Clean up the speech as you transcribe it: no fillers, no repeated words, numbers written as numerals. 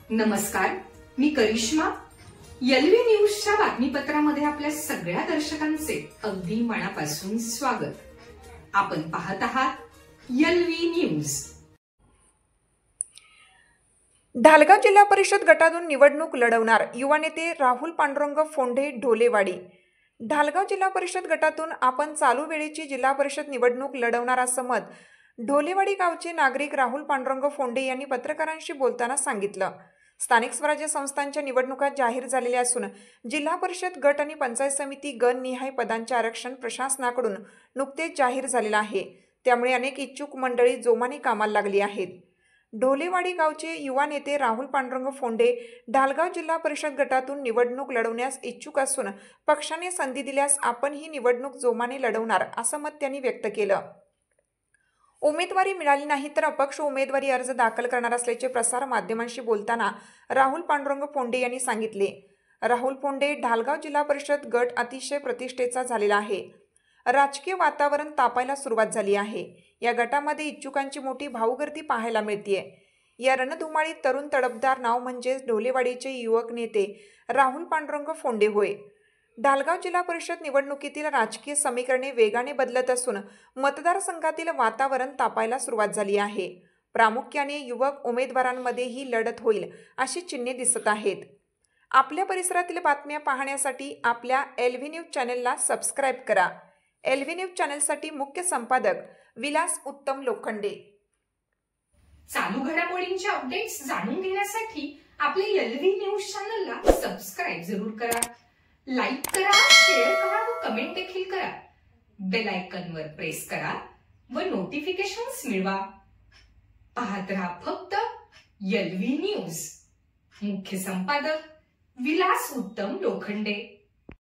नमस्कार, मी करिश्मा। एलव्ही न्यूजच्या बातमीपत्रामध्ये आपल्या सगळ्या दर्शकांचे अगदी मनापासून स्वागत। आपण पाहत आहात एलव्ही न्यूज। ढालगाव जिल्हा परिषद गटातून निवडणूक लढवणार युवा नेते राहुल पांडुरंग फोंडे ढोलेवाडी। ढालगाव जिल्हा परिषद गटातून आपण चालू वेळेची जिल्हा परिषद निवडणूक लढवणार असं मत ढोलेवाडी गावचे नागरिक राहुल पांडुरंग फोंडे यांनी पत्रकारांशी बोलताना सांगितलं। स्थानिक स्वराज्य संस्थांच्या निवडणुका जाहीर झालेल्या असून जिल्हा परिषद गट आणि पंचायत समिती गणनिहाय पदांचे आरक्षण प्रशासनाकडून नुकतेच जाहीर झालेलं आहे। त्यामुळे अनेक इच्छुक मंडळी जोमाने कामाला लागली आहेत। ढोलेवाडी गावचे युवा नेते राहुल पांडुरंग फोंडे ढालगाव जिल्हा परिषद गटातून निवडणूक लढवण्यास इच्छुक असून पक्षाने संधी दिल्यास आपण ही निवडणूक जोमाने लढवणार असं मत त्यांनी व्यक्त केलं। उमेदवारी मिळाली नाही तर अपक्ष उमेदवारी अर्ज दाखल करणार असल्याचे प्रसार माध्यमांशी बोलताना राहुल पांडुरंग फोंडे यांनी सांगितले। राहुल फोंडे ढालगाव जिल्हा परिषद गट अतिशय प्रतिष्ठेचा झालेला आहे। राजकीय वातावरण तापायला सुरुवात झाली आहे। या गटामध्ये इच्छुकांची मोठी भाऊगर्दी पाहायला मिळतेय। या रणधुमाळीत तरुण तडफदार नाव म्हणजे ढोलेवाडीचे युवक नेते राहुल पांडुरंग फोंडे होय। ढालगाव जिल्हा परिषद निवडणुकीतील राजकीय समीकरणे वेगाने बदलत असून मतदारसंघातील वातावरण तापायला सुरुवात झाली आहे। प्रामुख्याने युवक उमेदवारांमध्ये ही लढत होईल अशी चिन्हे दिसत आहेत। आपल्या परिसरातील बातम्या पाहण्यासाठी आपल्या एलव्ही न्यूज चॅनलला सबस्क्राइब करा। एलव्ही न्यूज चॅनलसाठी मुख्य संपादक विलास उत्तम लोखंडे। चालू घडामोडींचे अपडेट्स जाणून घेण्यासाठी आपल्या एलव्ही न्यूज चॅनलला सबस्क्राइब जरूर करा, लाईक करा, शेअर करा व कमेंट देखील करा। बेल आयकॉनवर प्रेस करा व नोटिफिकेशन्स मिळवा। पाहत रहा फक्त एलव्ही न्यूज। मुख्य संपादक विलास उत्तम लोखंडे।